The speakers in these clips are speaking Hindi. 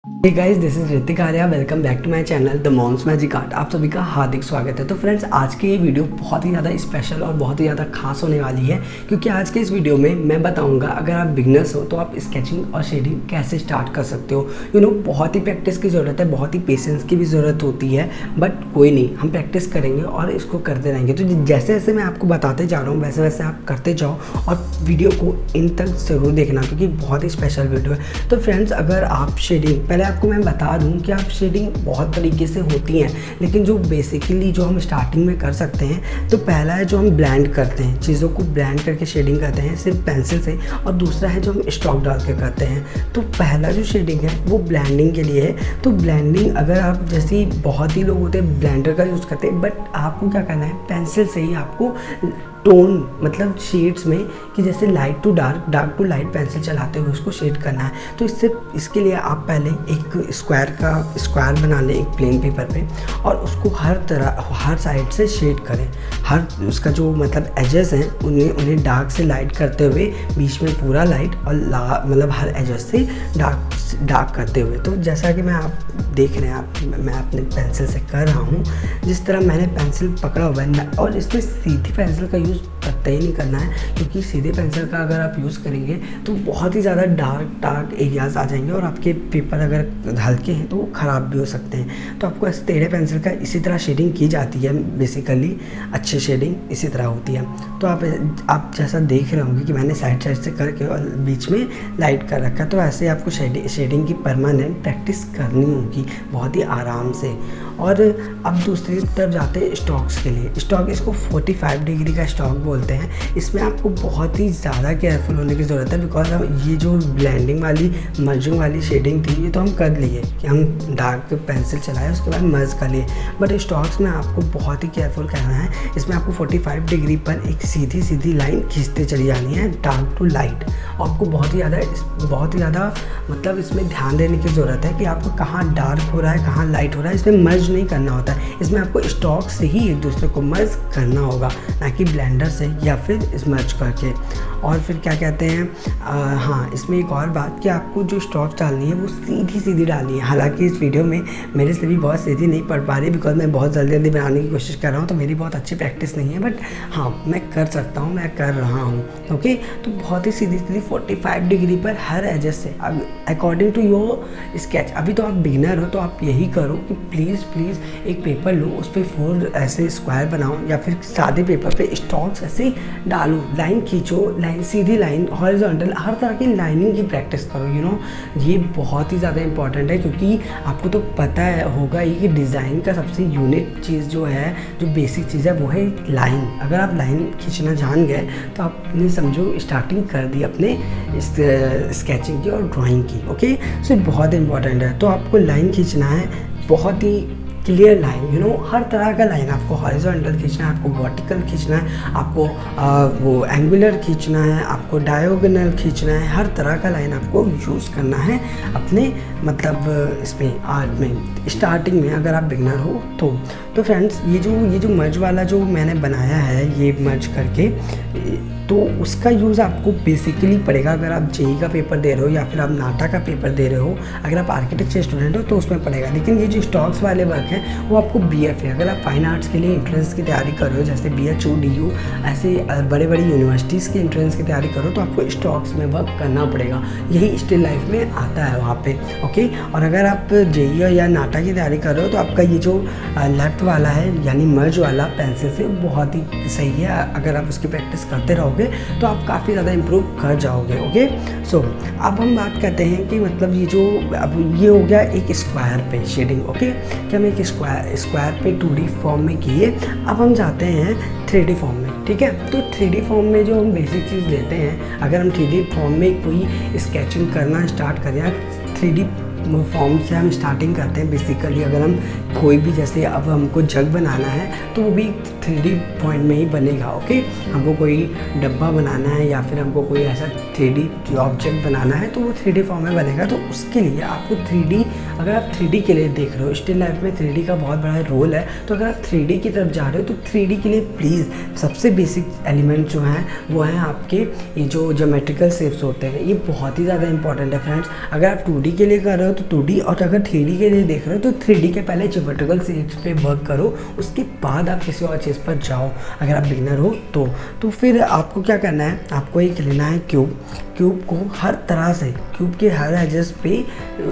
Hey guys, this is Hrithik Arya. Welcome back to my channel the mom's magic art. आप सभी का हार्दिक स्वागत है। तो फ्रेंड्स, आज की ये वीडियो बहुत ही ज़्यादा स्पेशल और बहुत ही ज़्यादा खास होने वाली है, क्योंकि आज के इस वीडियो में मैं बताऊंगा अगर आप बिगनर्स हो तो आप स्केचिंग और शेडिंग कैसे स्टार्ट कर सकते हो। बहुत ही प्रैक्टिस की ज़रूरत है, बहुत ही पेशेंस की भी ज़रूरत होती है, बट कोई नहीं, हम प्रैक्टिस करेंगे और इसको करते रहेंगे। तो जैसे जैसे मैं आपको बताते जा रहा हूँ वैसे वैसे आप करते जाओ और वीडियो को इन तक ज़रूर देखना, क्योंकि बहुत ही स्पेशल वीडियो है। तो फ्रेंड्स, अगर आप शेडिंग, पहले आपको मैं बता दूं कि आप शेडिंग बहुत तरीके से होती हैं, लेकिन जो बेसिकली जो हम स्टार्टिंग में कर सकते हैं, तो पहला है जो हम ब्लेंड करते हैं, चीज़ों को ब्लेंड करके शेडिंग करते हैं सिर्फ पेंसिल से, और दूसरा है जो हम स्ट्रोक डाल के करते हैं। तो पहला जो शेडिंग है वो ब्लेंडिंग के लिए है। तो ब्लेंडिंग अगर आप, जैसे बहुत ही लोग होते हैं ब्लेंडर का यूज़ करते हैं, बट आपको क्या करना है, पेंसिल से ही आपको टोन मतलब शेड्स में, कि जैसे light to dark, dark to light pencil चलाते हुए उसको शेड करना है। तो इसके लिए आप पहले एक स्क्वायर बना लें एक प्लेन पेपर पे, और उसको हर साइड से शेड करें। हर उसका जो मतलब एजेस हैं उन्हें डार्क से लाइट करते हुए, बीच में पूरा लाइट, और मतलब हर एजेस से डार्क करते हुए। तो जैसा कि आप देख रहे हैं, मैं अपने पेंसिल से कर रहा हूँ, जिस तरह मैंने पेंसिल पकड़ा हुआ है, और इसमें सीधी पेंसिल का यूज़ पता ही नहीं करना है, क्योंकि सीधे पेंसिल का अगर आप यूज़ करेंगे तो बहुत ही ज़्यादा डार्क एरियाज़ आ जाएंगे, और आपके पेपर अगर हल्के हैं तो वो ख़राब भी हो सकते हैं। तो आपको टेढ़े पेंसिल का इसी तरह शेडिंग की जाती है, बेसिकली अच्छी शेडिंग इसी तरह होती है। तो आप जैसा देख रहे होंगे कि मैंने साइड से करके और बीच में लाइट कर रखा है। तो ऐसे आपको शेडिंग की परमानेंट प्रैक्टिस करनी होगी बहुत ही आराम से। और अब दूसरी तरफ जाते हैं स्टॉक्स के लिए। स्टॉक, इसको 45 डिग्री का स्टॉक बोलते हैं। इसमें आपको बहुत ही ज़्यादा केयरफुल होने की ज़रूरत है, बिकॉज हम ये जो ब्लेंडिंग वाली मर्जिंग वाली शेडिंग थी, ये तो हम कर लिए कि हम डार्क पेंसिल चलाए, उसके बाद मर्ज कर लिए। बट स्टॉक्स में आपको बहुत ही केयरफुल करना है। इसमें आपको 45 डिग्री पर एक सीधी लाइन खींचते चली जानी है, डार्क टू लाइट। आपको बहुत ही ज़्यादा मतलब इसमें ध्यान देने की ज़रूरत है कि आपको कहाँ डार्क हो रहा है, कहाँ लाइट हो रहा है। इसमें मर्ज नहीं करना होता है, इसमें आपको स्टॉक से ही एक दूसरे को मर्ज करना होगा, ना कि ब्लेंडर से या फिर मर्ज करके। और फिर क्या कहते हैं, हाँ, इसमें एक और बात कि आपको जो स्टॉक डालनी है वो सीधी डालनी है। हालांकि इस वीडियो में मेरे से भी बहुत सीधी नहीं पड़ पा रही, बिकॉज मैं बहुत जल्दी बनाने की कोशिश कर रहा हूँ, तो मेरी बहुत अच्छी प्रैक्टिस नहीं है, बट हाँ, मैं कर सकता हूँ, मैं कर रहा हूँ। ओके, तो बहुत ही सीधी 45 डिग्री पर हर एजेस से, अकॉर्डिंग टू योर स्केच। अभी तो आप बिगिनर हो, तो आप यही करो कि प्लीज़ एक पेपर लो, उस पर 4 ऐसे स्क्वायर बनाओ, या फिर सादे पेपर पे स्टॉक्स ऐसे डालो, लाइन खींचो, लाइन सीधी लाइन, हॉरिजॉन्टल, हर तरह की लाइनिंग की प्रैक्टिस करो। ये बहुत ही ज़्यादा इंपॉर्टेंट है, क्योंकि आपको तो पता होगा ही कि डिज़ाइन का सबसे यूनिक चीज़ जो है, जो बेसिक चीज़ है, वो है लाइन। अगर आप लाइन खींचना जान गए तो आपने समझो स्टार्टिंग कर दी अपने स्केचिंग की और ड्राइंग की। ओके, सो बहुत इंपॉर्टेंट है। तो आपको लाइन खींचना है, बहुत ही क्लियर लाइन, हर तरह का लाइन। आपको हॉरिजॉन्टल खींचना है, आपको वर्टिकल खींचना है, आपको वो एंगुलर खींचना है, आपको डायगोनल खींचना है। हर तरह का लाइन आपको यूज़ करना है अपने मतलब इसमें आर्ट में, स्टार्टिंग में, अगर आप बिगनर हो तो फ्रेंड्स, ये जो मर्ज वाला जो मैंने बनाया है, ये मर्ज करके, तो उसका यूज़ आपको बेसिकली पड़ेगा अगर आप जेईई का पेपर दे रहे हो, या फिर आप नाटा का पेपर दे रहे हो। अगर आप आर्किटेक्चर स्टूडेंट हो तो उसमें पड़ेगा, लेकिन ये जो स्टॉक्स वाले वर्क हैं वो आपको बीएफए, अगर आप फाइन आर्ट्स के लिए एंट्रेंस की तैयारी कर रहे हो, जैसे बीएचयू, डीयू, ऐसे बड़ी यूनिवर्सिटीज़ की एंट्रेंस की तैयारी करो, तो आपको स्टॉक्स में वर्क करना पड़ेगा। यही स्टिल लाइफ में आता है वहाँ पे। ओके, और अगर आप जेईई या नाटा की तैयारी कर रहे हो, तो आपका ये जो लेफ्ट वाला है, यानी मर्ज वाला पेंसिल से, बहुत ही सही है। अगर आप उसकी प्रैक्टिस करते रहोगे तो आप काफ़ी ज़्यादा इम्प्रूव कर जाओगे। ओके, सो अब हम बात करते हैं कि मतलब अब ये हो गया एक स्क्वायर पे शेडिंग। ओके, कि हम एक स्क्वायर पे 2D फॉर्म में किए। अब हम जाते हैं 3D फॉर्म में। ठीक है, तो 3D फॉर्म में जो हम बेसिक चीज़ लेते हैं, अगर हम 3D फॉर्म में कोई स्केचिंग करना स्टार्ट करें, 3D फॉर्म से हम स्टार्टिंग करते हैं। बेसिकली अगर हम कोई भी, जैसे अब हमको जग बनाना है, तो वो भी 3D पॉइंट में ही बनेगा। ओके, हमको कोई डब्बा बनाना है, या फिर हमको कोई ऐसा 3D ऑब्जेक्ट बनाना है, तो वो 3D फॉर्म में बनेगा। तो उसके लिए आपको 3D, अगर आप 3D के लिए देख रहे हो, स्टिल लाइफ में 3D का बहुत बड़ा रोल है। तो अगर आप 3D की तरफ जा रहे हो, तो 3D के लिए प्लीज़ सबसे बेसिक एलिमेंट जो हैं वो हैं आपके ये जो ज्योमेट्रिकल शेप्स होते हैं। ये बहुत ही ज़्यादा इंपॉर्टेंट है फ्रेंड्स। अगर आप 2D के लिए कर रहे हो तो 2D, और अगर 3D के लिए देख रहे हो तो 3D के पहले ज्योमेट्रिकल शेप्स पे वर्क करो, उसके बाद आप किसी और चीज़ पर जाओ। अगर आप बिगिनर हो तो फिर आपको क्या करना है, आपको एक लेना है क्यूब को हर तरह से, क्यूब के हर एजेस पे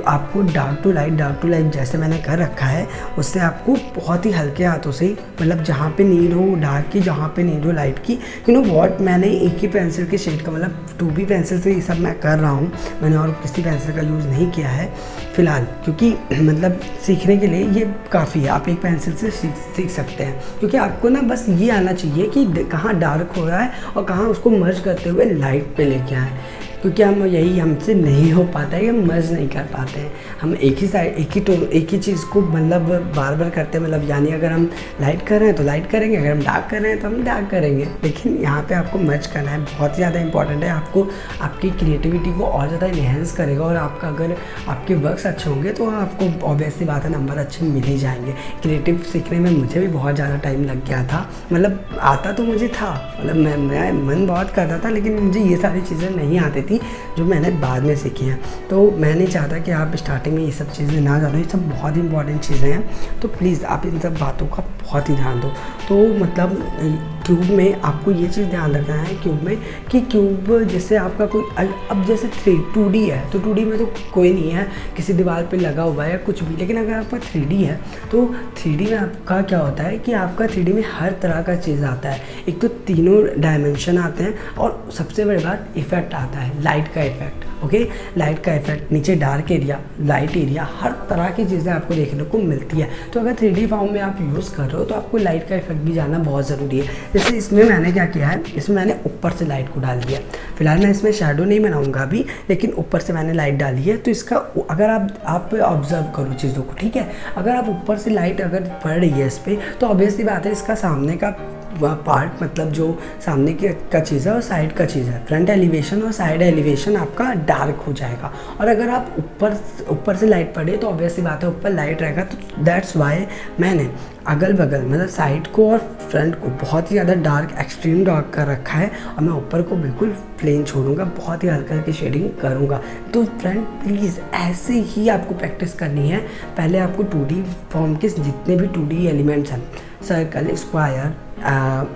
आपको डार्क टू लाइट जैसे मैंने कर रखा है, उससे आपको बहुत ही हल्के हाथों से, मतलब जहाँ पे नीड हो डार्क की, जहाँ पे नीड हो लाइट की, यू नो व्हाट, मैंने एक ही पेंसिल के शेड का, मतलब 2B पेंसिल से ये सब मैं कर रहा हूँ, मैंने और किसी पेंसिल का यूज़ नहीं किया है फ़िलहाल, क्योंकि मतलब सीखने के लिए ये काफ़ी है, आप एक पेंसिल से सीख सकते हैं। क्योंकि आपको ना बस ये आना चाहिए कि कहाँ डार्क हो रहा है और कहाँ उसको मर्ज करते हुए लाइट पे लेके आए, क्योंकि हम यही हमसे नहीं हो पाता है, हम मर्ज नहीं कर पाते हैं। हम एक ही साइड एक ही चीज़ को मतलब बार बार करते हैं, मतलब यानी अगर हम लाइट कर रहे हैं तो लाइट करेंगे, अगर हम डार्क कर रहे हैं तो हम डार्क करेंगे, लेकिन यहाँ पे आपको मर्ज करना है, बहुत ज़्यादा इंपॉर्टेंट है। आपको आपकी क्रिएटिविटी को और ज़्यादा इन्हेंस करेगा, और आपका अगर आपके वर्क्स अच्छे होंगे तो आपको ऑब्वियसली बात है नंबर अच्छे मिल ही जाएंगे। क्रिएटिव सीखने में मुझे भी बहुत ज़्यादा टाइम लग गया था, मतलब आता तो मुझे था, मतलब मैं मन बहुत करता था, लेकिन मुझे ये सारी चीज़ें नहीं आती थी जो मैंने बाद में सीखी हैं। तो मैं नहीं चाहता कि आप स्टार्टिंग में ये सब चीज़ें ना जानो, ये सब बहुत इंपॉर्टेंट चीज़ें हैं, तो प्लीज़ आप इन सब बातों का बहुत ही ध्यान दो। तो मतलब क्यूब में आपको ये चीज़ ध्यान रखना है क्यूब में, कि क्यूब जैसे आपका कोई अब जैसे 2D है तो 2D में तो कोई नहीं है, किसी दीवार पे लगा हुआ है या कुछ भी, लेकिन अगर आपका 3D है तो 3D में आपका क्या होता है कि आपका 3D में हर तरह का चीज़ आता है। एक तो तीनों डायमेंशन आते हैं, और सबसे बड़ी बात इफ़ेक्ट आता है, लाइट का इफेक्ट। ओके, लाइट का इफेक्ट, नीचे डार्क एरिया, लाइट एरिया, हर तरह की चीज़ें आपको देखने को मिलती है। तो अगर 3D फॉर्म में आप यूज़ कर रहे हो तो आपको लाइट का इफेक्ट भी जानना बहुत ज़रूरी है। जैसे इसमें मैंने क्या किया है, इसमें मैंने ऊपर से लाइट को डाल दिया। फिलहाल मैं इसमें शैडो नहीं बनाऊंगा अभी, लेकिन ऊपर से मैंने लाइट डाली है। तो इसका अगर आप ऑब्जर्व करो चीज़ों को, ठीक है, अगर आप ऊपर से लाइट अगर पड़ रही है इस पर, तो ऑब्वियसली बात है इसका सामने का पार्ट, मतलब जो सामने की का चीज़ है और साइड का चीज़ है, फ्रंट एलिवेशन और साइड एलिवेशन आपका डार्क हो जाएगा। और अगर आप ऊपर से लाइट पड़े तो ऑब्वियसली बात है ऊपर लाइट रहेगा। तो दैट्स वाई मैंने अगल बगल मतलब साइड को और फ्रंट को बहुत ही ज़्यादा डार्क, एक्सट्रीम डार्क कर रखा है, और मैं ऊपर को बिल्कुल प्लेन छोड़ूंगा, बहुत ही हल्का हल्की शेडिंग करूँगा। तो फ्रेंड प्लीज़ ऐसे ही आपको प्रैक्टिस करनी है। पहले आपको 2D फॉर्म के जितने भी 2D एलिमेंट्स हैं, सर्कल, स्क्वायर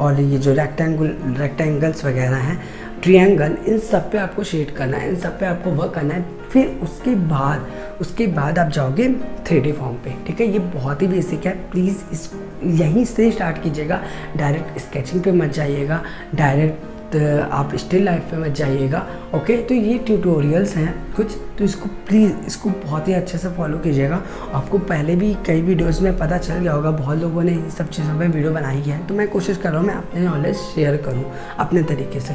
और ये जो रेक्टेंगल्स वगैरह हैं, ट्रायंगल, इन सब पे आपको शेड करना है, इन सब पे आपको वर्क करना है। फिर उसके बाद आप जाओगे 3D फॉर्म पे, ठीक है। ये बहुत ही बेसिक है, प्लीज़ यहीं से स्टार्ट कीजिएगा, डायरेक्ट स्केचिंग पे मत जाइएगा, डायरेक्ट आप स्टिल लाइफ पे मत जाइएगा। ओके, तो ये ट्यूटोरियल्स हैं कुछ, तो इसको बहुत ही अच्छे से फॉलो कीजिएगा। आपको पहले भी कई वीडियोस में पता चल गया होगा, बहुत लोगों ने इन सब चीज़ों पे वीडियो बनाई है, तो मैं कोशिश कर रहा हूँ मैं अपने नॉलेज शेयर करूँ अपने तरीके से।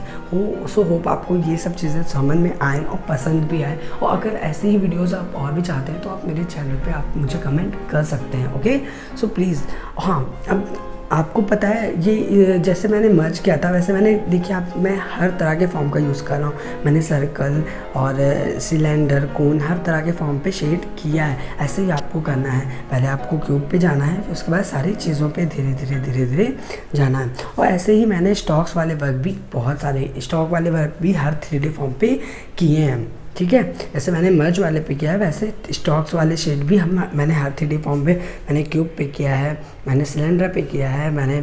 होप आपको ये सब चीज़ें समझ में आए और पसंद भी आए। और अगर ऐसे ही वीडियोज़ आप और भी चाहते हैं तो आप मेरे चैनल पर आप मुझे कमेंट कर सकते हैं। Okay, so please. हाँ, अब आपको पता है ये जैसे मैंने मर्ज किया था, वैसे मैंने देखिए मैं हर तरह के फॉर्म का यूज़ कर रहा हूँ। मैंने सर्कल और सिलेंडर, कोन, हर तरह के फॉर्म पे शेड किया है। ऐसे ही आपको करना है, पहले आपको क्यूब पे जाना है, फिर उसके बाद सारी चीज़ों पे धीरे धीरे जाना है। और ऐसे ही मैंने स्टॉक्स वाले वर्क भी, बहुत सारे स्टॉक वाले वर्क भी हर 3D फॉर्म पे किए हैं, ठीक है। जैसे मैंने मर्ज वाले पे किया है, वैसे स्टॉक्स वाले शेड भी मैंने हर 3D फॉर्म पे, मैंने क्यूब पे किया है, मैंने सिलेंडर पे किया है, मैंने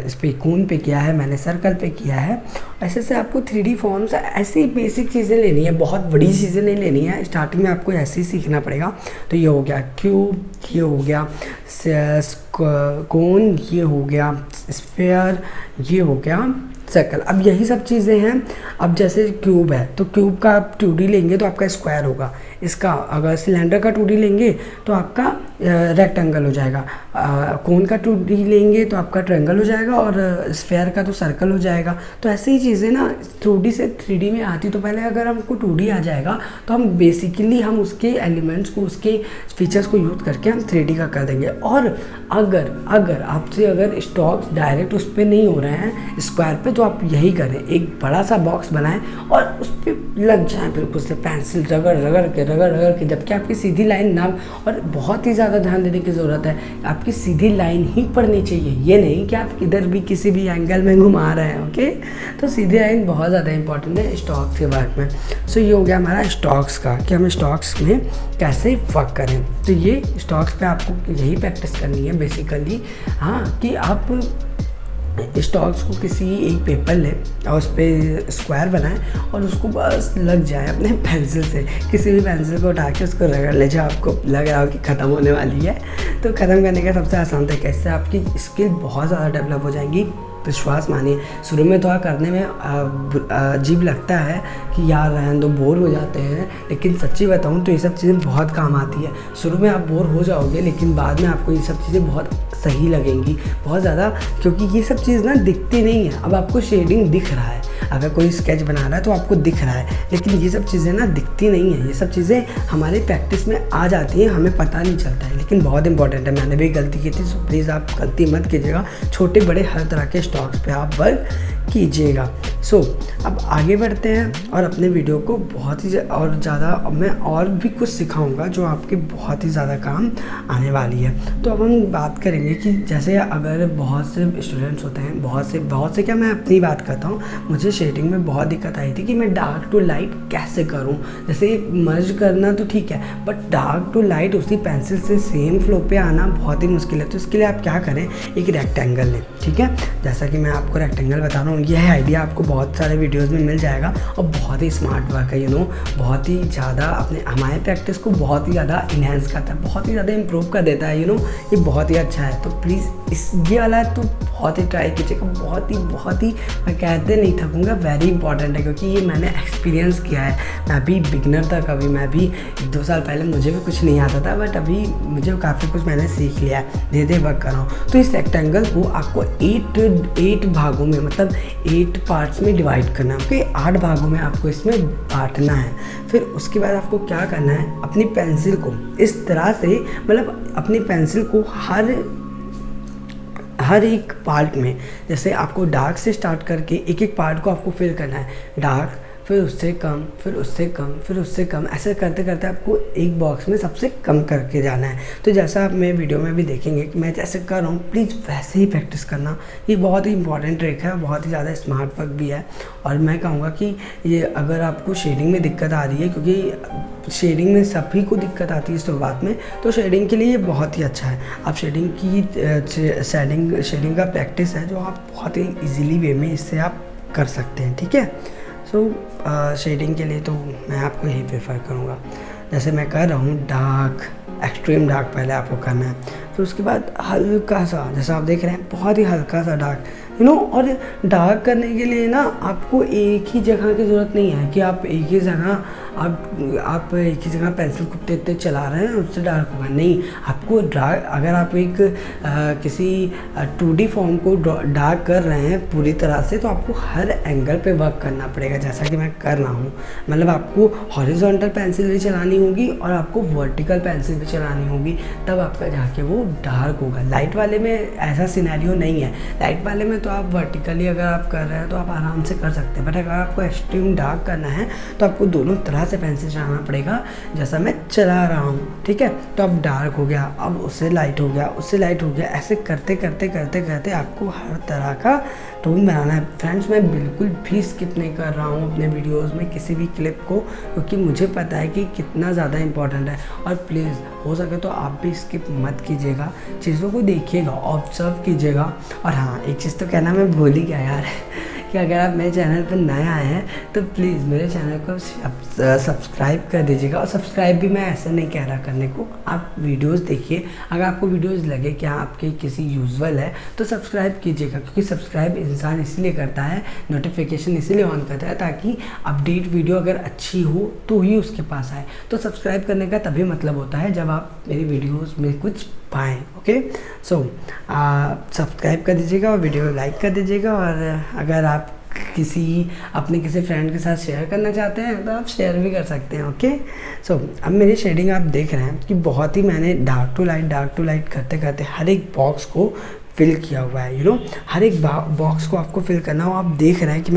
इस पे कोन पे किया है, मैंने सर्कल पे किया है। ऐसे से आपको 3D फॉर्म्स ऐसी बेसिक चीज़ें लेनी है, बहुत बड़ी चीज़ें नहीं लेनी है। स्टार्टिंग में आपको ऐसे ही सीखना पड़ेगा। तो ये हो गया क्यूब, ये हो गया कोन, ये हो गया स्फीयर, ये हो गया सर्कल। अब यही सब चीज़ें हैं। अब जैसे क्यूब है तो क्यूब का आप 2D लेंगे तो आपका स्क्वायर होगा, इसका अगर सिलेंडर का 2D लेंगे तो आपका रेक्टेंगल हो जाएगा, कोन का 2D लेंगे तो आपका ट्रायंगल हो जाएगा, और स्फीयर का तो सर्कल हो जाएगा। तो ऐसे ही चीज़ें ना 2D से 3D में आती। तो पहले अगर हमको 2D आ जाएगा तो हम बेसिकली हम उसके एलिमेंट्स को, उसके फीचर्स को यूज़ करके हम 3D का कर देंगे। और अगर आपसे अगर स्टॉक्स डायरेक्ट उस पर नहीं हो रहे हैं स्क्वायर पे, तो आप यही करें, एक बड़ा सा बॉक्स बनाएं और उस पर लग जाएं, बिल्कुल से पेंसिल रगड़ रगड़ रगड़ के, जबकि आपकी सीधी लाइन ना, और बहुत ही ज़्यादा ध्यान देने की ज़रूरत है, आपकी सीधी लाइन ही पड़नी चाहिए, ये नहीं कि आप किधर भी किसी भी एंगल में घुमा रहे हैं। ओके, तो सीधी लाइन बहुत ज़्यादा इंपॉर्टेंट है स्टॉक्स के वर्क में। सो ये हो गया हमारा स्टॉक्स का कि हम स्टॉक्स में कैसे वर्क करें। तो ये स्टॉक्स पे आपको यही प्रैक्टिस करनी है बेसिकली, हाँ, कि आप स्टॉक्स को किसी एक पेपर ले और उस पर स्क्वायर बनाएं और उसको बस लग जाए अपने पेंसिल से, किसी भी पेंसिल को उठा के उसको रगड़ ले, जो आपको लग रहा हो कि ख़त्म होने वाली है। तो ख़त्म करने का सबसे आसान तरीका, इससे आपकी स्किल बहुत ज़्यादा डेवलप हो जाएंगी। विश्वास मानिए, शुरू में थोड़ा करने में अजीब लगता है कि यार रहने दो, बोर हो जाते हैं, लेकिन सच्ची बताऊं तो ये सब चीज़ें बहुत काम आती है। शुरू में आप बोर हो जाओगे, लेकिन बाद में आपको ये सब चीज़ें बहुत सही लगेंगी, बहुत ज़्यादा, क्योंकि ये सब चीज़ ना दिखती नहीं है। अब आपको शेडिंग दिख रहा है, अगर कोई स्केच बना रहा है तो आपको दिख रहा है, लेकिन ये सब चीज़ें ना दिखती नहीं है। ये सब चीज़ें हमारी प्रैक्टिस में आ जाती हैं, हमें पता नहीं चलता है, लेकिन बहुत इंपॉर्टेंट है। मैंने भी गलती की थी, सो प्लीज़ आप गलती मत कीजिएगा। छोटे बड़े हर तरह के स्टॉक्स पे आप वर्क कीजिएगा। सो अब आगे बढ़ते हैं और अपने वीडियो को बहुत ही और ज़्यादा मैं और भी कुछ सिखाऊंगा जो आपके बहुत ही ज़्यादा काम आने वाली है। तो अब हम बात करेंगे कि जैसे अगर बहुत से स्टूडेंट्स होते हैं, बहुत से क्या, मैं अपनी बात करता हूँ, मुझे शेडिंग में बहुत दिक्कत आई थी कि मैं डार्क टू लाइट कैसे करूँ। जैसे मर्ज करना तो ठीक है, बट डार्क टू लाइट उसी पेंसिल से सेम फ्लो पे आना बहुत ही मुश्किल है। तो इसके लिए आप क्या करें, एक रेक्टेंगल लें, ठीक है। जैसा कि मैं आपको रेक्टेंगल बता रहा हूँ, यह आइडिया आपको बहुत सारे वीडियोस में मिल जाएगा और बहुत ही स्मार्ट वर्क है, बहुत ही ज़्यादा अपने हमारे प्रैक्टिस को बहुत ही ज़्यादा इन्हेंस करता है, बहुत ही ज़्यादा इम्प्रूव कर देता है, ये बहुत ही अच्छा है। तो प्लीज़ ये वाला तो बहुत ही ट्राई कीजिएगा, बहुत ही मैं कहते नहीं थकूँगा, वेरी इंपॉर्टेंट है, क्योंकि ये मैंने एक्सपीरियंस किया है। मैं भी बिगनर था, कभी मैं भी 1-2 साल पहले मुझे भी कुछ नहीं आता था, बट अभी मुझे काफ़ी कुछ मैंने सीख लिया है, धीरे धीरे वर्क कर रहा हूँ। तो इस रेक्टेंगल को आपको 8 भागों में, मतलब 8 पार्ट्स में डिवाइड करना है। ओके, 8 भागों में आपको इसमें बांटना है। फिर उसके बाद आपको क्या करना है, अपनी पेंसिल को इस तरह से, मतलब अपनी पेंसिल को हर एक पार्ट में, जैसे आपको डार्क से स्टार्ट करके एक एक पार्ट को आपको फिल करना है, डार्क, फिर उससे कम, फिर उससे कम, फिर उससे कम, ऐसे करते करते आपको एक बॉक्स में सबसे कम करके जाना है। तो जैसा आप मेरे वीडियो में भी देखेंगे कि मैं जैसे कर रहा हूँ, प्लीज़ वैसे ही प्रैक्टिस करना। ये बहुत ही इंपॉर्टेंट ट्रिक है, बहुत ही ज़्यादा स्मार्ट वर्क भी है। और मैं कहूँगा कि ये अगर आपको शेडिंग में दिक्कत आ रही है, क्योंकि शेडिंग में सभी को दिक्कत आती है शुरुआत में, तो शेडिंग के लिए ये बहुत ही अच्छा है। आप शेडिंग का प्रैक्टिस है जो आप बहुत ही ईजीली वे में इससे आप कर सकते हैं, ठीक है। सो शेडिंग के लिए तो मैं आपको यही प्रेफर करूँगा, जैसे मैं कर रहा हूँ, डार्क, एक्सट्रीम डार्क पहले आपको करना है, फिर उसके बाद हल्का सा, जैसा आप देख रहे हैं, बहुत ही हल्का सा डार्क, और डार्क करने के लिए ना आपको एक ही जगह की ज़रूरत नहीं है कि आप एक ही जगह आप एक ही जगह पेंसिल को तेज चला रहे हैं उससे डार्क होगा, नहीं। आपको डार्क, अगर आप एक किसी 2D फॉर्म को डार्क कर रहे हैं पूरी तरह से, तो आपको हर एंगल पे वर्क करना पड़ेगा, जैसा कि मैं कर रहा हूँ। मतलब आपको हॉरिजॉन्टल पेंसिल भी चलानी होगी और आपको वर्टिकल पेंसिल भी चलानी होगी, तब आपका जाके वो डार्क होगा। लाइट वाले में ऐसा सिनेरियो नहीं है। लाइट वाले में तो आप वर्टिकली अगर आप कर रहे हैं तो आप आराम से कर सकते हैं, बट अगर आपको एक्सट्रीम डार्क करना है तो आपको दोनों तरह से पेंसिल चलाना पड़ेगा, जैसा मैं चला रहा हूँ, ठीक है। तो अब डार्क हो गया, अब उससे लाइट हो गया, उससे लाइट हो गया, ऐसे करते करते करते करते आपको हर तरह का टोन बनाना है। फ्रेंड्स, मैं बिल्कुल भी स्किप नहीं कर रहा हूँ अपने वीडियोस में किसी भी क्लिप को, क्योंकि मुझे पता है कि कितना ज़्यादा इंपॉर्टेंट है। और प्लीज़ हो सके तो आप भी स्किप मत कीजिएगा, चीज़ों को देखिएगा, ऑब्जर्व कीजिएगा। और हाँ, एक चीज़ तो कहना मैं भूल ही गया यार कि अगर आप मेरे चैनल पर नए आए हैं तो प्लीज़ मेरे चैनल को सब्सक्राइब कर दीजिएगा। और सब्सक्राइब भी मैं ऐसे नहीं कह रहा करने को, आप वीडियोस देखिए, अगर आपको वीडियोस लगे कि आपके किसी यूजुअल है तो सब्सक्राइब कीजिएगा, क्योंकि सब्सक्राइब इंसान इसलिए करता है, नोटिफिकेशन इसीलिए ऑन करता है ताकि अपडेट वीडियो अगर अच्छी हो तो ही उसके पास आए। तो सब्सक्राइब करने का तभी मतलब होता है जब आप मेरी वीडियोज़ में कुछ पाएँ। ओके, सो सब्सक्राइब कर दीजिएगा और वीडियो लाइक कर दीजिएगा। और अगर आप अपने किसी फ्रेंड के साथ शेयर करना चाहते हैं तो आप शेयर भी कर सकते हैं। ओके, सो अब मेरी शेडिंग आप देख रहे हैं कि बहुत ही मैंने डार्क टू लाइट करते करते हर एक बॉक्स को फिल किया हुआ है। हर एक बॉक्स को आपको फिल करना हो। आप देख रहे हैं कि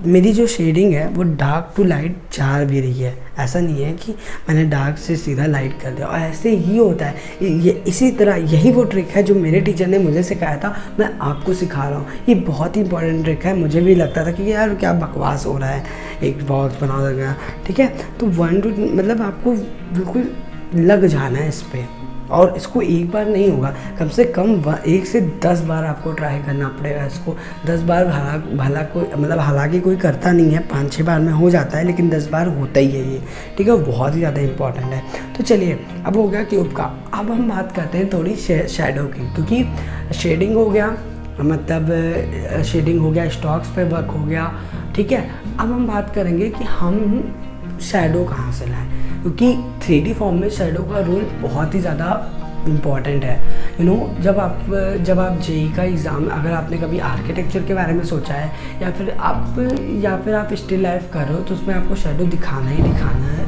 मेरी जो शेडिंग है वो डार्क टू लाइट जा भी रही है। ऐसा नहीं है कि मैंने डार्क से सीधा लाइट कर दिया, और ऐसे ही होता है। ये इसी तरह यही वो ट्रिक है जो मेरे टीचर ने मुझे सिखाया था, मैं आपको सिखा रहा हूँ। ये बहुत ही इंपॉर्टेंट ट्रिक है। मुझे भी लगता था कि यार क्या बकवास हो रहा है, एक बॉक्स बना देगा, ठीक है। तो 1 to मतलब आपको बिल्कुल लग जाना है इस पर, और इसको एक बार नहीं होगा, कम से कम 1 से 10 बार आपको ट्राई करना पड़ेगा इसको। 10 बार भला कोई मतलब हालांकि कोई करता नहीं है, 5-6 बार में हो जाता है, लेकिन 10 बार होता ही है ये, ठीक है। बहुत ही ज़्यादा इंपॉर्टेंट है। तो चलिए, अब हो गया क्यूब का। अब हम बात करते हैं थोड़ी शैडो की, क्योंकि शेडिंग हो गया, मतलब शेडिंग हो गया, स्टॉक्स पे वर्क हो गया, ठीक है। अब हम बात करेंगे कि हम शैडो कहाँ से लाएं, क्योंकि 3D फॉर्म में शैडो का रोल बहुत ही ज़्यादा इम्पॉर्टेंट है। जब आप जेई का एग्ज़ाम, अगर आपने कभी आर्किटेक्चर के बारे में सोचा है, या फिर आप स्टिल लाइफ कर रहे हो, तो उसमें आपको शैडो दिखाना ही दिखाना है,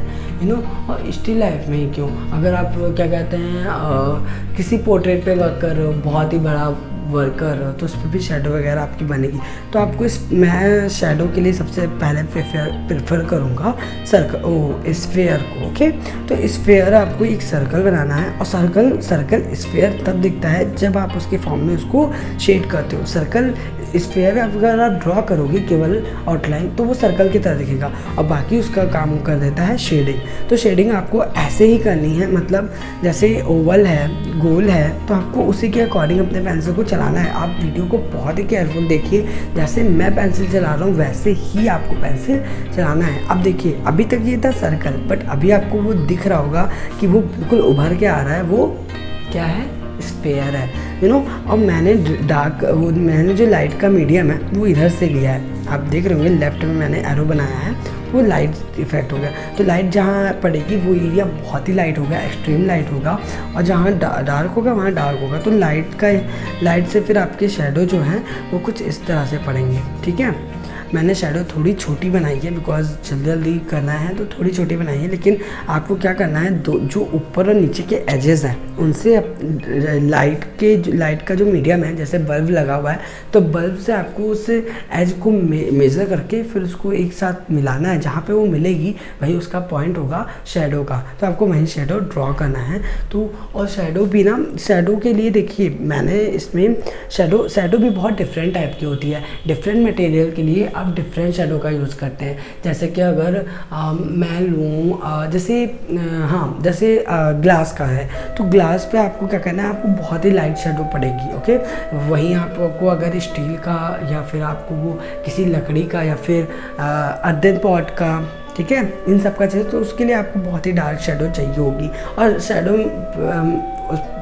और स्टिल लाइफ में ही क्यों, अगर आप क्या कहते हैं किसी पोर्ट्रेट पे वर्क कर रहे हो, बहुत ही बड़ा वर्क कर रहे हो, तो उस पर भी शेडो वगैरह आपकी बनेगी। तो आपको मैं शेडो के लिए सबसे पहले प्रेफर करूँगा स्फेयर को, ओके। तो स्फेयर आपको एक सर्कल बनाना है, और सर्कल स्फेयर तब दिखता है जब आप उसके फॉर्म में उसको शेड करते हो। सर्कल स्फेयर अगर आप ड्रॉ करोगे केवल आउटलाइन, तो वो सर्कल की तरह दिखेगा, और बाकी उसका काम कर देता है शेडिंग। तो शेडिंग आपको ऐसे ही करनी है, मतलब जैसे ओवल है, गोल है, तो आपको उसी के अकॉर्डिंग अपने पेंसिल को चलाना है। आप वीडियो को बहुत ही केयरफुल देखिए, जैसे मैं पेंसिल चला रहा हूँ वैसे ही आपको पेंसिल चलाना है। अब देखिए, अभी तक ये था सर्कल, बट अभी आपको वो दिख रहा होगा कि वो बिल्कुल उभर के आ रहा है, वो क्या है, स्फेयर है, और मैंने जो लाइट का मीडियम है वो इधर से लिया है। आप देख रहे होंगे लेफ्ट में मैंने एरो बनाया है, वो लाइट इफेक्ट हो गया। तो लाइट जहाँ पड़ेगी वो एरिया बहुत ही लाइट होगा, एक्सट्रीम लाइट होगा, और जहाँ डार्क होगा वहाँ डार्क होगा। तो लाइट से फिर आपके शेडो जो हैं वो कुछ इस तरह से पड़ेंगे, ठीक है। मैंने शैडो थोड़ी छोटी बनाई है, बिकॉज जल्दी करना है तो थोड़ी छोटी बनाई है, लेकिन आपको क्या करना है, जो ऊपर और नीचे के एजेस हैं उनसे लाइट का जो मीडियम है, जैसे बल्ब लगा हुआ है, तो बल्ब से आपको उस एज को मेज़र करके फिर उसको एक साथ मिलाना है। जहाँ पे वो मिलेगी वही उसका पॉइंट होगा शैडो का, तो आपको वहीं शैडो ड्रॉ करना है। तो और शैडो भी ना, शैडो के लिए देखिए मैंने इसमें शैडो भी बहुत डिफरेंट टाइप की होती है। डिफरेंट मटेरियल के लिए आप डिफरेंट शैडो का यूज़ करते हैं। जैसे कि अगर मैं लूँ जैसे ग्लास का है, तो ग्लास पे आपको क्या करना है, आपको बहुत ही लाइट शैडो पड़ेगी, ओके। वहीं आपको अगर स्टील का, या फिर आपको वो किसी लकड़ी का, या फिर अर्दन पॉट का, ठीक है, इन सब का चाहिए, तो उसके लिए आपको बहुत ही डार्क शैडो चाहिए होगी। और शैडो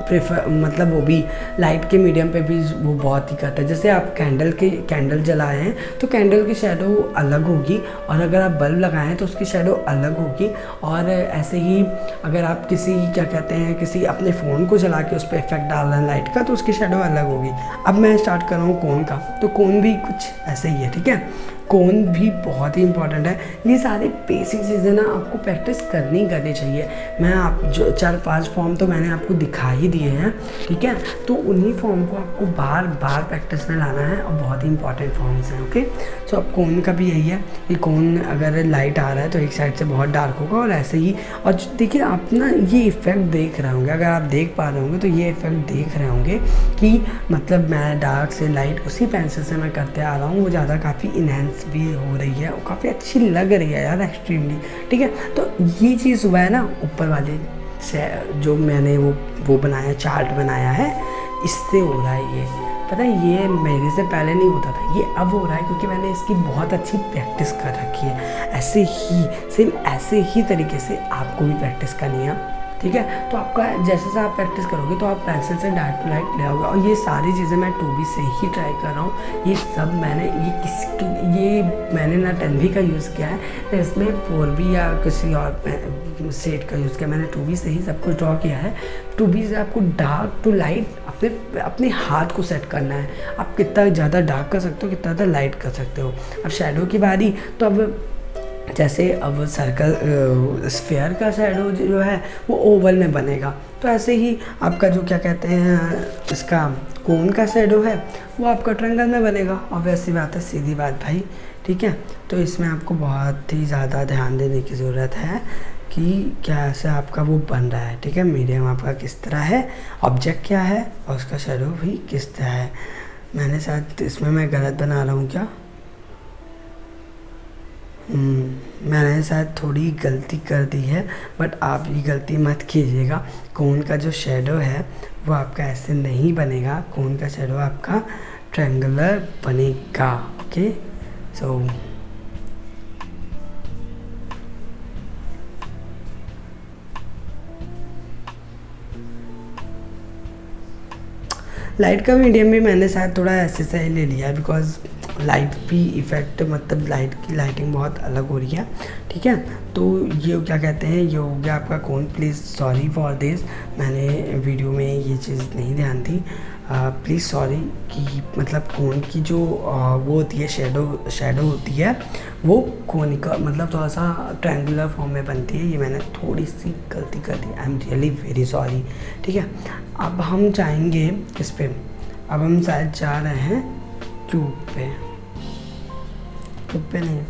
मतलब वो भी लाइट के मीडियम पे भी वो बहुत ही करता है। जैसे आप कैंडल जलाए हैं तो कैंडल की शैडो अलग होगी, और अगर आप बल्ब लगाए हैं तो उसकी शैडो अलग होगी। और ऐसे ही अगर आप किसी अपने फ़ोन को जला के उस पर इफेक्ट डाल रहे हैं लाइट का, तो उसकी शैडो अलग होगी। अब मैं स्टार्ट कर रहा हूँ कोन का, तो कोन भी कुछ ऐसे ही है, ठीक है। कोन भी बहुत ही इंपॉर्टेंट है। ये सारे बेसिक चीज़ें ना आपको प्रैक्टिस करनी चाहिए। मैं आप जो 4-5 फॉर्म तो मैंने आपको दिखा ही दिए हैं, ठीक है। तो उन्हीं फॉर्म को आपको बार बार प्रैक्टिस में लाना है, और बहुत ही इंपॉर्टेंट फॉर्म्स हैं, ओके। सो अब कोन का भी यही है कि कोन अगर लाइट आ रहा है तो एक साइड से बहुत डार्क होगा, और ऐसे ही। और देखिए आप ना ये इफेक्ट देख रहे होंगे, अगर आप देख पा रहे होंगे तो ये इफेक्ट देख रहे होंगे कि मतलब मैं डार्क से लाइट उसी पेंसिल से मैं करते आ रहा हूँ, वो ज़्यादा काफ़ी इन्हेंस भी हो रही है, और काफ़ी अच्छी लग रही है यार, एक्सट्रीमली, ठीक है। तो ये चीज़ हुआ है ना ऊपर वाले से जो मैंने वो बनाया, चार्ट बनाया है, इससे हो रहा है ये। पता है ये मेरे से पहले नहीं होता था, ये अब हो रहा है क्योंकि मैंने इसकी बहुत अच्छी प्रैक्टिस कर रखी है। ऐसे ही सेम ऐसे ही तरीके से आपको भी प्रैक्टिस करनी है, ठीक है। तो आपका जैसे आप प्रैक्टिस करोगे तो आप पेंसिल से डार्क टू लाइट ले आओगे। और ये सारी चीज़ें मैं 2B से ही ट्राई कर रहा हूँ। ये सब मैंने ना 10B का यूज़ किया है, ना इसमें 4B या किसी और सेट का यूज़ किया। मैंने 2B से ही सब कुछ ड्रॉ किया है। 2B से आपको डार्क टू लाइट अपने हाथ को सेट करना है। आप कितना ज़्यादा डार्क कर सकते हो, कितना ज़्यादा लाइट कर सकते हो। अब शैडो की बारी, तो अब जैसे अब सर्कल स्फेयर का शैडो जो है वो ओवल में बनेगा, तो ऐसे ही आपका जो क्या कहते हैं इसका कोन का शैडो है वो आपका ट्रायंगल में बनेगा। और वैसी बात है, सीधी बात भाई, ठीक है। तो इसमें आपको बहुत ही ज़्यादा ध्यान देने की ज़रूरत है कि कैसे आपका वो बन रहा है, ठीक है। मीडियम आपका किस तरह है, ऑब्जेक्ट क्या है और उसका शैडो भी किस तरह है। मैंने शायद इसमें मैं गलत बना रहा हूँ क्या? मैंने शायद थोड़ी गलती कर दी है, बट आप ये गलती मत कीजिएगा। कोन का जो शैडो है वो आपका ऐसे नहीं बनेगा, कोन का शैडो आपका ट्रायंगुलर बनेगा। ओके, सो लाइट का मीडियम भी मैंने शायद थोड़ा ऐसे से ही ले लिया है, बिकॉज लाइट भी इफ़ेक्ट, मतलब लाइट की लाइटिंग बहुत अलग हो रही है, ठीक है। तो ये क्या कहते हैं, ये हो गया आपका कोन। प्लीज़ सॉरी फॉर दिस, मैंने वीडियो में ये चीज़ नहीं ध्यान दी, प्लीज़ सॉरी। कि मतलब कोन की जो वो होती है शैडो होती है वो कोन का मतलब थोड़ा सा ट्रायंगुलर फॉर्म में बनती है। ये मैंने थोड़ी सी गलती कर दी, I am really very sorry, ठीक है। अब हम जाएंगे किस पे, अब हम शायद जा रहे हैं क्यूब पे नहीं,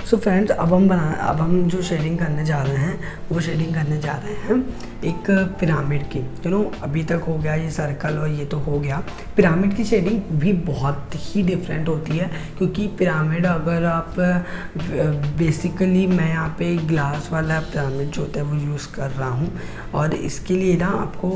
सो फ्रेंड्स अब हम जो शेडिंग करने जा रहे हैं वो शेडिंग करने जा रहे हैं एक पिरामिड की। अभी तक हो गया ये सर्कल और ये तो हो गया। पिरामिड की शेडिंग भी बहुत ही डिफरेंट होती है, क्योंकि पिरामिड अगर आप बेसिकली मैं यहाँ पे ग्लास वाला पिरामिड जो होता है वो यूज़ कर रहा हूँ, और इसके लिए ना आपको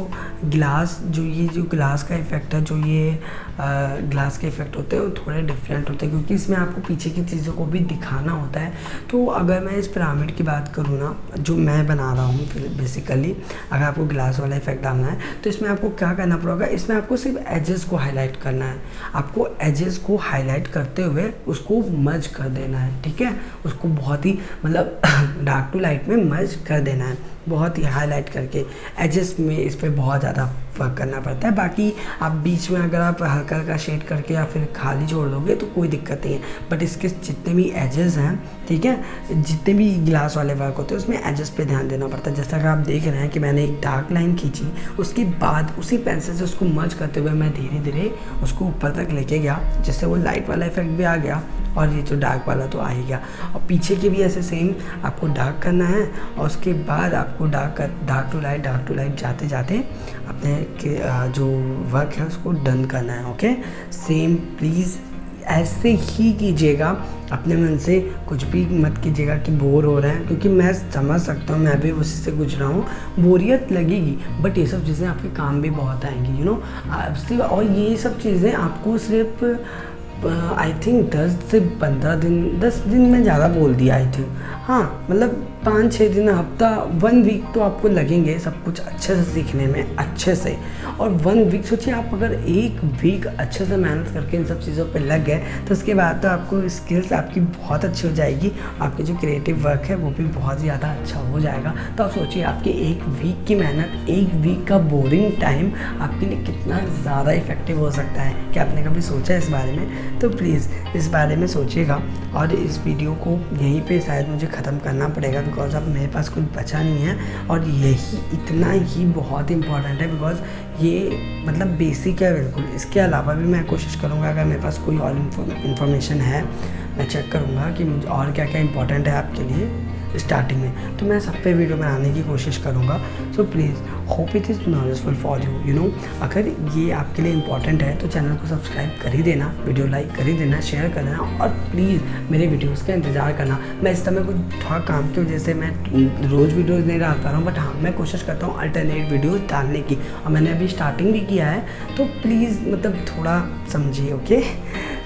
ग्लास जो ग्लास का इफ़ेक्ट है, जो ये ग्लास के इफ़ेक्ट होते हैं वो थोड़े डिफरेंट होते हैं, क्योंकि इसमें आपको पीछे की चीज़ों को भी दिखाना होता है। तो अगर मैं इस पिरामिड की बात करूँ ना, जो मैं बना रहा हूँ बेसिकली, अगर आपको ग्लास वाला इफेक्ट डालना है तो इसमें आपको क्या करना पड़ेगा, इसमें आपको सिर्फ एजेस को हाईलाइट करना है। आपको एजेस को हाईलाइट करते हुए उसको मर्ज कर देना है, ठीक है। उसको बहुत ही मतलब डार्क टू लाइट में मर्ज कर देना है, बहुत ही हाईलाइट करके। एजेस में इस पर बहुत ज़्यादा वर्क करना पड़ता है। बाकी आप बीच में अगर आप हल्का हल्का शेड करके या फिर खाली छोड़ दोगे तो कोई दिक्कत नहीं है, बट इसके जितने भी एजेस हैं, ठीक है, जितने भी ग्लास वाले वर्क होते हैं उसमें एजेस पे ध्यान देना पड़ता है। जैसा कि आप देख रहे हैं कि मैंने एक डार्क लाइन खींची, उसके बाद उसी पेंसिल से उसको मर्ज करते हुए मैं धीरे धीरे उसको ऊपर तक लेके गया, जिससे वो लाइट वाला इफेक्ट भी आ गया और ये जो डार्क वाला तो आ ही गया। और पीछे के भी ऐसे सेम आपको डार्क करना है, और उसके बाद आपको डार्क टू लाइट जाते जाते अपने जो वर्क है उसको डन करना है। ओके, सेम प्लीज़ ऐसे ही कीजिएगा, अपने मन से कुछ भी मत कीजिएगा कि बोर हो रहे हैं, क्योंकि मैं समझ सकता हूँ, मैं भी उसी से गुजरा हूँ। बोरियत लगेगी, बट ये सब चीज़ें आपके काम भी बहुत आएंगी, और ये सब चीज़ें आपको सिर्फ आई थिंक 10 से 15 दिन, 10 दिन में ज़्यादा बोल दिया आई थिंक, हाँ, मतलब 5-6 दिन, हफ्ता, 1 वीक तो आपको लगेंगे सब कुछ अच्छे से सीखने में, अच्छे से। और 1 वीक सोचिए, आप अगर 1 वीक अच्छे से मेहनत करके इन सब चीज़ों पे लग गए तो उसके बाद तो आपको स्किल्स आपकी बहुत अच्छी हो जाएगी, आपकी जो क्रिएटिव वर्क है वो भी बहुत ज़्यादा अच्छा हो जाएगा। तो आप सोचिए, आपकी 1 वीक की मेहनत, 1 वीक का बोरिंग टाइम आपके लिए कितना ज़्यादा इफेक्टिव हो सकता है। क्या आपने कभी सोचा है इस बारे में? तो प्लीज़ इस बारे में सोचिएगा। और इस वीडियो को यहीं पे शायद मुझे ख़त्म करना पड़ेगा, बिकॉज अब मेरे पास कुछ बचा नहीं है, और यही इतना ही बहुत इंपॉर्टेंट है, बिकॉज ये मतलब बेसिक है बिल्कुल। इसके अलावा भी मैं कोशिश करूँगा, अगर मेरे पास कोई और इन्फॉर्मेशन है मैं चेक करूँगा कि मुझे और क्या क्या इंपॉर्टेंट है आपके लिए स्टार्टिंग में, तो मैं सब पे वीडियो बनाने की कोशिश करूँगा। So please hope it is knowledgeful for you, अगर ये आपके लिए इंपॉर्टेंट है तो चैनल को सब्सक्राइब कर ही देना, वीडियो लाइक कर ही देना, शेयर कर देना, और प्लीज़ मेरे वीडियोस का इंतज़ार करना। मैं इस समय कुछ थोड़ा काम की वजह से मैं रोज़ वीडियोज़ नहीं डाल पा रहा हूँ, बट हाँ, मैं कोशिश करता हूँ अल्टरनेट वीडियोज़ डालने की, और मैंने अभी स्टार्टिंग भी किया है, तो प्लीज़ मतलब थोड़ा समझिए। Okay,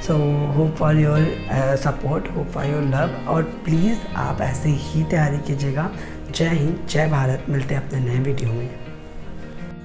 so hope for your support, hope for your love, और प्लीज़ आप ऐसे ही तैयारी कीजिएगा। जय हिंद, जय भारत, मिलते हैं अपने नए वीडियो में।